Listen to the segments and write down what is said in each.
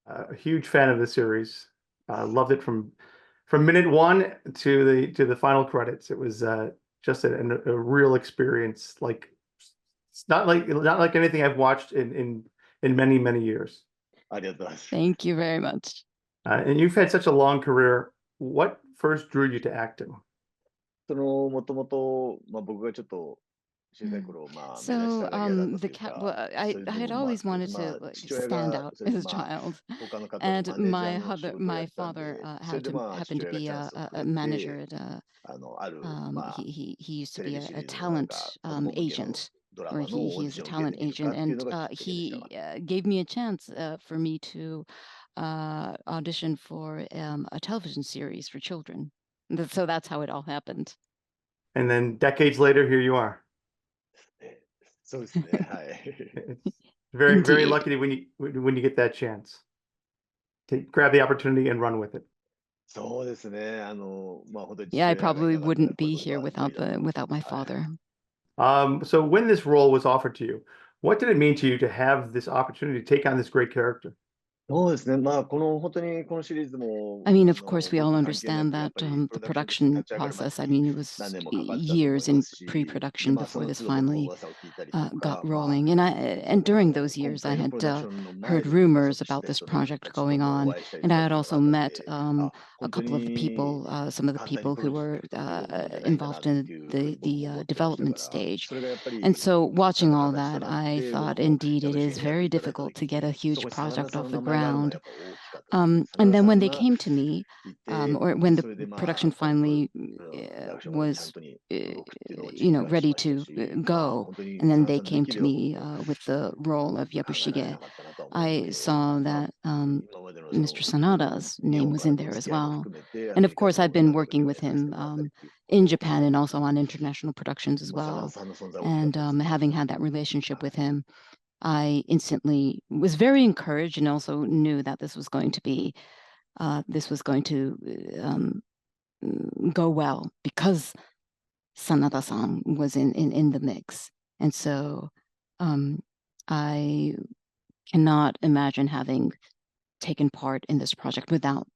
A huge fan of the series. Loved it from minute one to the final credits. It was just a real experience. Like it's not like anything I've watched in many many years. ありがとうございます。Thank you very much. And you've had such a long career. What first drew you to acting? もともと、僕がちょっと小さい頃、目立ち So たがり屋だった the という cat か、 well, そういう I 部 had 分もあっ always て、wanted to like 父親 stand が out それで as a child. 他の方の And マネージャ my ーの仕 father 事をやっ my てたんで、 father それで happened 父 to 親が be チャンスをく a れ manager て、 at ある、he used to テレ be ビシリ a ーズのなんか talent 子供向けの agent, ドラ or マのオー he ディ is シ a ョンを受け talent てみる agent, かっていう and のがきっかけでしたが、 he gave me a chance for me to audition for a television series for children. So that's how it all happened. And then decades later, here you are. そうですね、はい。 It's very very Indeed. lucky when you get that chance to grab the opportunity and run with it. そうですね、本当に Yeah, I 父親がい probably なかったら wouldn't こうい be うこと here は無 without 理だったと思います。 without my はい。 father. So when this role was offered to you, what did it mean to you to have this opportunity to take on this great character? そうですね、本当にこのシリーズも、 I mean, of course, we all 僕関係な understand く、やっ that ぱり the プロダクションとして production 立ち上がるまで process, I に mean, it was 何年もかかったと思い years ま in すし、で、 pre-production そ before の this 都度僕 finally 噂を聞いたりと got か、rolling. And during those 今 years, I 回の had プロダクションの前 heard でも、rumors 知っ about た this 人た project ちと going もお on, 会いしたり and と I か had っていうのが also あったん met で、a 本当 couple of the に people, some of the 簡単に people プロ who デュース were できるものじゃないんだなっ involved て in いうふうに僕も思ってました development から、 stage. それがやっぱり And so, 実際 watching の all 形と that, なっ I て、僕 thought も indeed it 藪 is 重にやって very いただいた difficult 時 to get a に、そ huge こに真田 project さん off の the 名前があるのは ground. やっぱ大きかったですね。真 And 田 then さ when ん they が came to me, い or て、 when the それで production このプ finally ロダクションがちゃん was とに動くっていうのを実感し ready ました to し、go, 本当に and 真 then 田 they さんでで came き to るような me ことを with the role of 考えられ Yabushige. なかったなとは思いま I すけど、 saw that 今までのそ Mr. の Sanada's 日 name 本 was から in の there 付 as き合いも well. 含めて、ア And メ of リカ course, I've の been スタンダード working にも with やらせて him もらったりっていうこと in もあった Japan の and で、 also on international productions as 真田 well. さんの存在は大きか And ったですね。 having had that は relationship with い。 him, I instantly was very encouraged and also knew that this was going to go well because Sanada-san was in the mix. And so I cannot imagine having taken part in this project without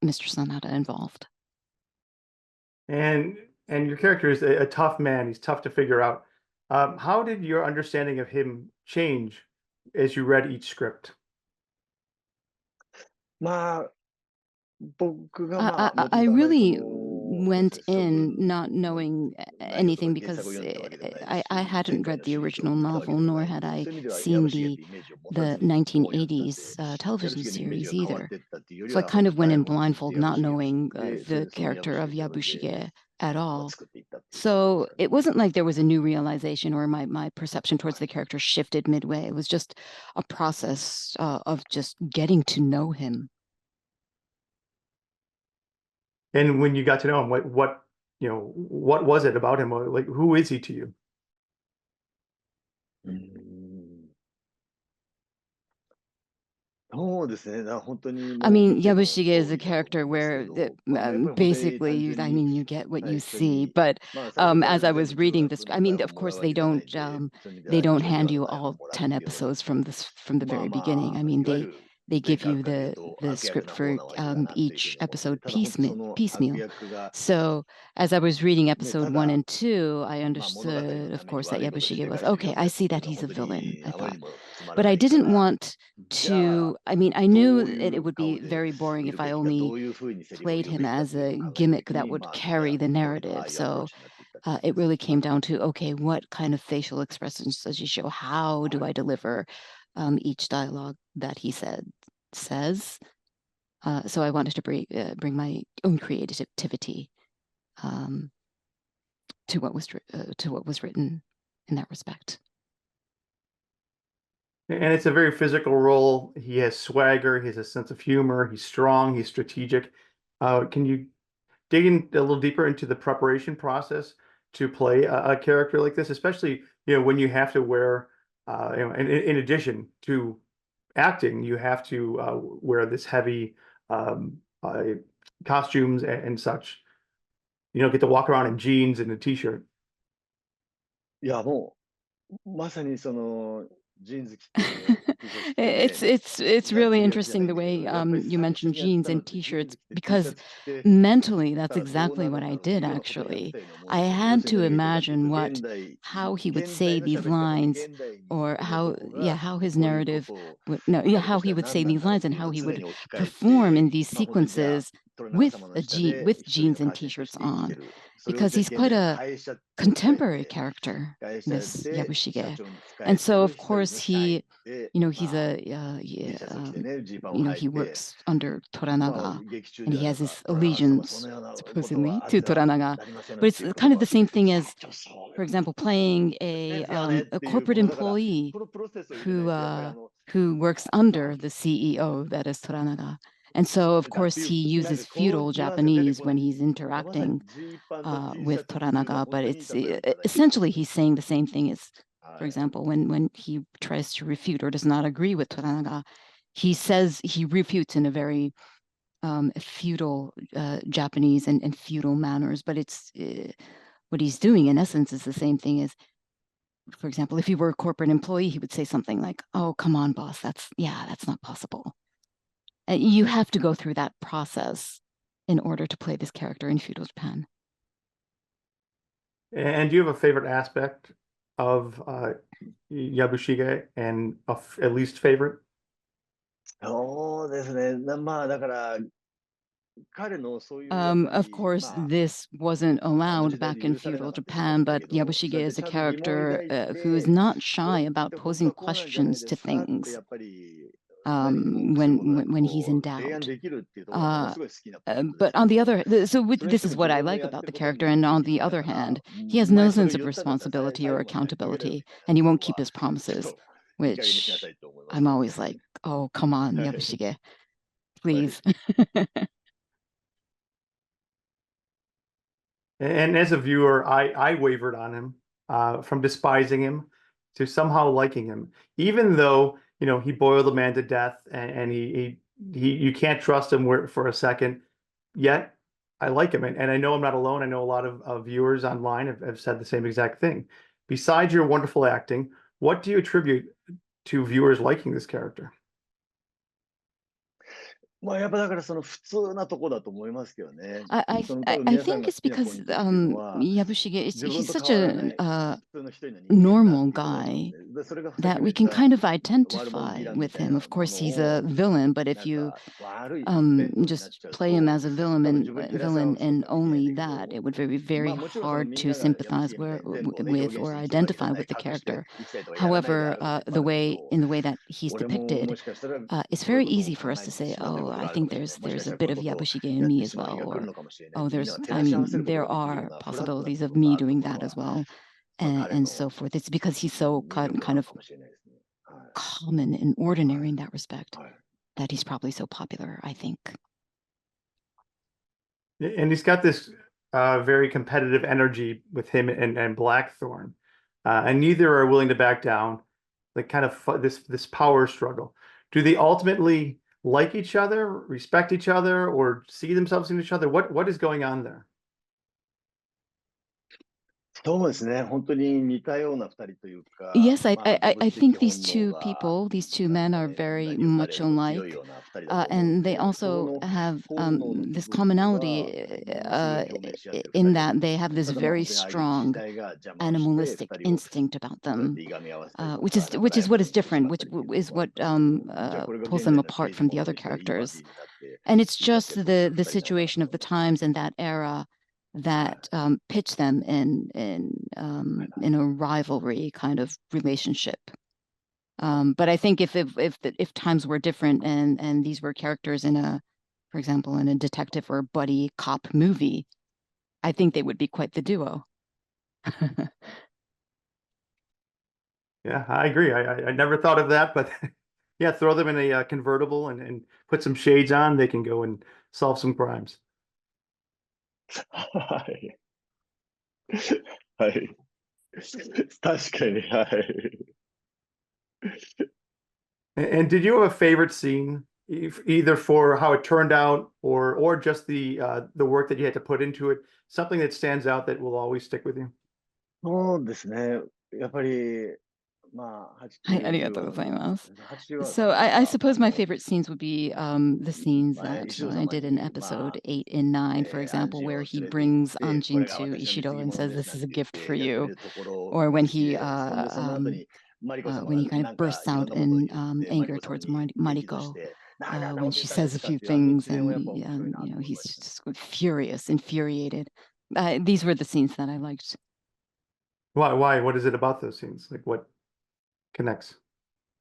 Mr. Sanada involved. And your character is a tough man. He's tough to figure out. How did your understanding of him change as you read each script? 僕が I 元々あんまり really そうで went すね、将 in 軍 not の knowing 内容とか anything 原作を because 読んでたわけではないです I し、前 hadn't 回 read の the シリーズを original 見たわけ novel, でもな nor いん had で、 I そういう意味では seen 藪重ってイメージを持た the ずにこうやったんで、 1980s television 藪重のイメージ series が変わっ either. てったっていうより So I は、 kind of went 前 in もずっと blindfold, not 藪重を knowing 知ってて、それ the でその character 藪 of 重って自分で Yabushige at all. 作っていったっていう感じ So でしたね。 it wasn't like there was a new realization or my perception towards the character shifted midway. It was just a process of just getting to know him. And when you got to know him, what what was it about him? Like, who is he to you? そうですね。本当に I もう mean, 見ての Yabushige 通 is a りだと思 character いますけ where ど、that, やっぱり本当に basically, 単純 I に、 mean, you get what はい、 you 人に、 see. But 最初から as I 全 was 部自分 reading が this, 分 I 担 mean, を of もらう course わ they けじゃない don't んで、そういう意味で they は don't 自分で hand は you 名前も all もらう 10 っていうのも、 episodes from the very beginning. I mean, いわゆる they 前 give から you から言う the と the 悪役 script な方 for なわけだなっていうふう each に思ってて、 episode ただ本当その悪 piecemeal. 役が、 So as I was reading ね、 episode た 1 だ and 2, I 物語の understood, た of めに course, that 悪いことして Yabushige was 描いてる okay. よう I なやつ see っていう that のは he's a 本当 villain, に I あまり thought. にもつまら But な I いか didn't ら、 want じゃ to, あ I mean, I ど knew う it いう would be 顔で very boring 見 if る I べきか、ど only ういうふうにセリフを played 言うべ him きかっ as ていうのを a 考えたと gimmick き that に、 would それ carry は the こういう、あ narrative. あいうアプロー So チになっていったっていう感 it じです really ね。 came down to, okay, what kind of facial expressions does he show? How は do い。 I deliver each dialogue that he says? So I wanted to bring my own creativity um, to what was written in that respect. And it's a very physical role. He has swagger. He has a sense of humor. He's strong. He's strategic. Can you dig in a little deeper into the preparation process to play a character like this, especially when you have to wear, in addition to acting, you have to wear this heavy um, uh, costumes and such. You don't get to walk around in jeans and a t-shirt. いや、もう、まさにその、It's really interesting the way you mentioned jeans and t-shirts, because mentally that's exactly what I did actually. I had to imagine how he would say these lines, or how his narrative how he would say these lines and how he would perform in these sequences with jeans and t-shirts on, because he's quite a contemporary character, this Yabushige. And so of course he's he works under Toranaga, and he has this allegiance supposedly to Toranaga. But it's kind of the same thing as, for example, playing a corporate employee who works under the CEO, that is Toranaga. And so, of course, he uses feudal Japanese when he's interacting with Toranaga, but it's essentially he's saying the same thing as, for example, when he tries to refute or does not agree with Toranaga, he refutes in a very feudal Japanese and feudal manners, but it's what he's doing in essence is the same thing as, for example, if he were a corporate employee, he would say something like, "Oh, come on, boss, that's not possible." You have to go through that process in order to play this character in feudal Japan. And do you have a favorite aspect of Yabushige, and at least favorite? そうですね。まあ、だから、彼のそういう、Of course, this wasn't allowed back in feudal Japan, but Yabushige is a character who is not shy about posing questions to things when he's in doubt. But on the other, this is what I like about the character, and on the other hand, he has no sense of responsibility or accountability, and he won't keep his promises, which I'm always like, oh, come on, Yabushige, please. And as a viewer, I wavered on him from despising him to somehow liking him, even though he boiled a man to death, and you can't trust him for a second. Yet I like him, and I know I'm not alone. I know a lot of viewers online have said the same exact thing. Besides your wonderful acting, what do you attribute to viewers liking this character? まあ、やっぱだからその普通なとこだと思いますけどね。 I その多分 I 皆さん think が it's 好きなポイ because ントっていうのは、 Yabushige, 自分 he's と such 変わらない a 普通の人の人間だ normal っていうところなん guy で、でそれがさっ that きも we 言 can った kind of 悪者 identify ヴィラン with みたい him. な Of も course, の he's a を villain, but な if ん you か悪い一辺倒になっ just ちゃう play him と、 as a 多 villain 分 and 自分に照らし合わせ and とか見え only てくる that, と、 it would be ま very あもちろんその hard みん to なが sympathize ヤブシゲみたいに全部をね with 表現 or して生きるわけじゃ identify ない、 with the 隠して character. 生きたりとかやらないで However, あるの the もあるけ way ど、 in the way that he's 俺もも depicted しかしたら it's そうい very うことを easy 考 for え us to て say, しまってる oh, ことが I あるか think もしれない。もしか there's した a らこ bit の of ことを Yabushige in やっ me て as しまう well, 日が来 or るのかもしれない oh, ってみんな there's が照 I らし合わせ mean ることが there できるよう are なフラットな possibilities 部 of 分が me あると doing ころ that は、as well, まあ彼 and の so forth. It's because he's so 魅力な kind の of かもしれないですね。はい。 common and ordinary in that respect はい。 that he's probably so popular, I think. And he's got this very competitive energy with him and Blackthorne, and neither are willing to back down. Like kind of this power struggle. Do they ultimately like each other, respect each other, or see themselves in each other? What is going on there? そうですね。本当に似たような二人というか、 Yes, I まあ I 動 I 物的 think these 本能 two が people, these two なん men か are ね、 very 何をかれ much ると強い alike, ような二人だと思うん and they で、そ also の have 本能の部 this 分っていうのは、 commonality ものすごい表現し合ってる二 in 人だと that 思うん they です have ね。 this ただまあ very 本当に相手自 strong 体が邪魔をして、 animalistic 二人を instinct about そうやっ them, ていがみ合わせたりと which か、 is なんかライバ what ル is にしてし different, まっ which たりっていう is ことがあ what るんですけど、じゃあこれが pulls 現 them 代だって apart 刑 from 事 the 物 other としてイーバー characters. ディになって And it's 言い出し just てそういう二 the 人なのかな situation と of the 思います。 times and that era はい。 that pitch them in a rivalry kind of relationship. But I think if times were different and these were characters for example, in a detective or buddy cop movie, I think they would be quite the duo. Yeah, I agree. I never thought of that, but yeah, throw them in a convertible and put some shades on. They can go and solve some crimes. はい。はい。確かに、はい。 And did you have a favorite scene, either for how it turned out or just the work that you had to put into it? Something that stands out that will always stick with you? そうですね。やっぱり、まあ、はい、ありが80とうご話の、ざいます。 80話 So かな I は、suppose my favorite scenes would be the scenes まあ、 that 石堂 I 様 did in に、ま episode あ、 8 and 9, for アン example, ジン where を he 連れて行っ brings て、こ Anjin れが to 私の Ishido 貢ぎ and 物 says です this なん is a て言っ gift for てやってみ you, るところを or when 好き he で、その後にマリコ様 when が he kind な of んか bursts いろ out んなことを in 言って、マリ anger コさん towards に返事と Mariko して、なんだ、 when なんて she 言ったんで says a すかっ few ていう、あの things 一連はやっ and ぱ面白いなと you know 思い he's ました。 just furious, infuriated. These were the scenes that I liked. Why? What is it about those scenes? Like what connects?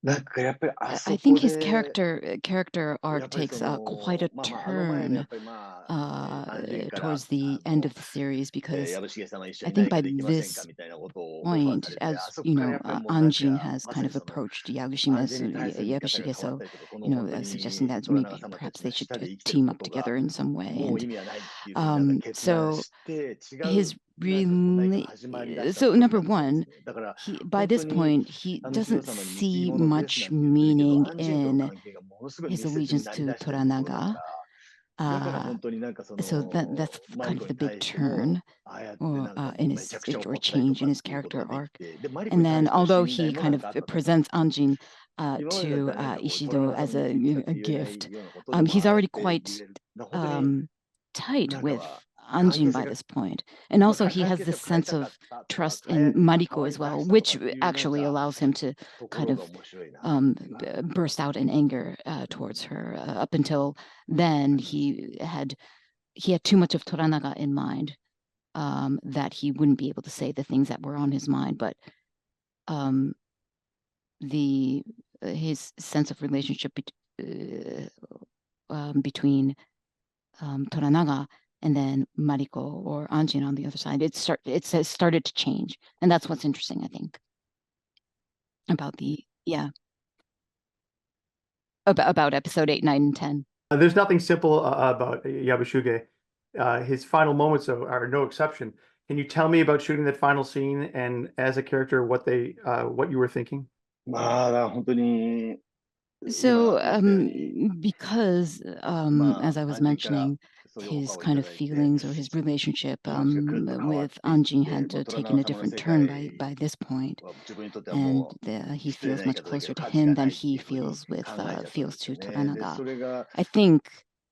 なんかやっぱりあ I そ think こ his で、 character や arc っぱりそ takes quite a の、まあ、あの前のや turn っぱりまあ、アンジンから towards the end も of the series う、 because ヤブシゲ様一緒 I に think 何か by できませんか this みたいなことをオファーさ point, れて、 as あそこ you から know, やっぱりもうなん Anjin か、 has ま kind さに of その、 approached 安 Yabushime's 全に対する見方が Yabushige, 変わっ so たりとか、この you 本 know 当 suggesting に that トラナガ maybe 様た perhaps ち they が should 下で生きていく team こ up とが together in some way. もう And 意味はないっていうふうになんか決断 so して違う his なんかこう何かが really 始まりだした so 頃 number だったんです one, ね。だから he by 本当 this に point he あの石堂 doesn't 様に貢ぎ see 物です much なんて言ってるけど、 meaning アンジンとの in 関係がものすごい his 密接に allegiance なり to だしてるところだか Toranaga. ら、だから本当になんかそ So の that's マ kind リ of コ the に big 対しても turn ああやって or なんかも in うめちゃ his くちゃ or 怒ったりと change か in っ his ていうこと character ができ arc. て、でマリコ And に対 then しての although 信頼 he も kind なん of かあったと思うんです presents よ。 Anjin 今までだっ to たら何かこうト Ishido ラナガ as 様に直接 a 言えない gift, ようなことでも he's ああやっ already て quite 言える。本当に tight なんか with は関 Anjin 係性 by が this point. And まあ also he 関 has 係 this 性を変え sense たか of ったとか trust 変 in わ Mariko り as 出 well, したとか which っていうなん actually か allows him to とこ kind ろが of 面白いなっていうのが burst out in anger towards her. Up until then, he had too much of Toranaga in mind, that he wouldn't be able to say the things that were on his mind. But his sense of relationship between Toranaga and then Mariko or Anjin on the other side, it started to change, and that's what's interesting, I think, about about episode 8, 9, and 10. There's nothing simple about Yabushige. His final moments are no exception. Can you tell me about shooting that final scene and as a character what you were thinking? まあだから本当に So 今言ったように because ま as I あ was アンジンから mentioning そういうオファ his ーをい kind た of だいて、 feelings or his relationship 気持ちがぐっと変わっ with ていっ Anjin て、 had もう to トラ taken ナ a ガ様の different 世 turn 界 by this point, は自分にとっては and もう he 失礼 feels な言い much 方だけ closer ど to 価値 him が than ないってい he うふうに feels with 考えちゃったん feels ですよ to ね。で Toranaga. それが I think,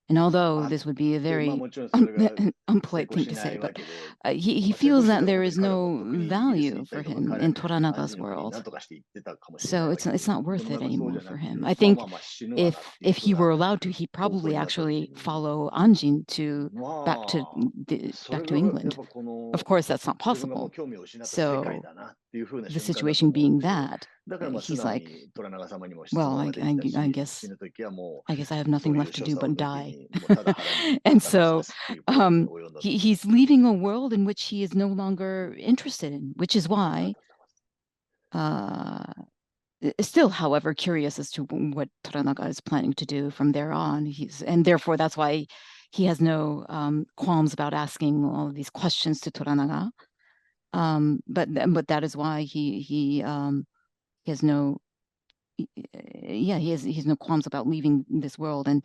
and although あっ this would be a て、まあ very もちろんそれが成 unpolite 功 thing し to な say, いわ but けで、 he まあ成 feels 功して that たら there 本当に is 彼はも no うとっくにイギリス value に行った for りとか、 him 彼 in アン Toranaga's ジンの国に world. 何とかして行ってたかもしれ So ないわ it's けで、 not で worth もな it んかそうじ anymore ゃな for くて、 him. I まあ think まあまあ死ぬわなっていう if ふう he な were allowed to, he'd 方向 probably になった時 actually に、 follow Anjin back to まあそ back れ to がやっ England. ぱこ Of の course, that's not 自分がもう possible. 興味を失った世界 So だなっていうふうな the 瞬間だと situation 思うん being で、 that だからまあ素 he's 直 like, にトラナガ様にも質 well, 問 I ができた I し、 guess 死ぬ時はも I guess I have うそ nothing ういう left to 所 do 作を but 抜き die. に、もうただ腹に And 立たさ so すっていう行為に及んだと。 he's leaving a world in which he is no longer interested in, which is ありが why とうございます。 still, however, curious as to what Toranaga is planning to do from there on. And therefore that's why he has no qualms about asking all of these questions to Toranaga. But that is why he has no he has no qualms about leaving this world, and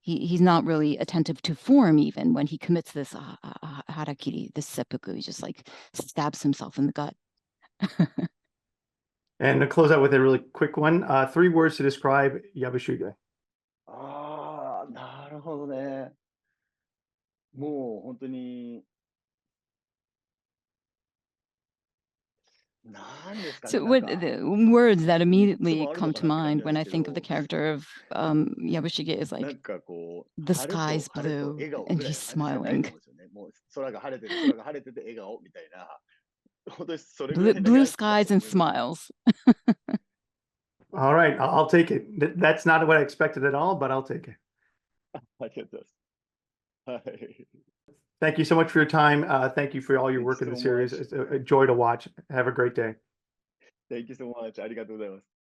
he's not really attentive to form even when he commits this harakiri, this seppuku. He just like stabs himself in the gut. And to close out with a really quick one, 3 words to describe Yabushige. ああ、なるほどね。もう本当に、なんですかね、 So なん what か the words that 3つ immediately もある come のか to なって感 mind じなん when で I すけ think of the ど、 character of Yabushige is な like んかこう、 the 晴れ sky's と晴れと blue 笑顔 and ぐらい he's な感じしかない smiling. と思うんですよね。もう空が晴れてて、空が晴れてて笑顔みたいな、本当にそれぐらいな Blue 感じだと skies 思 and います。 smiles. All right, I'll take it. That's not what I expected at all, but I'll take it. ありがとうございます。はい。 Thank you so much for your time. Thank you for all your Thank you work in the so series. much. It's a joy to watch. Have a great day. Thank you so much. ありがとうございます。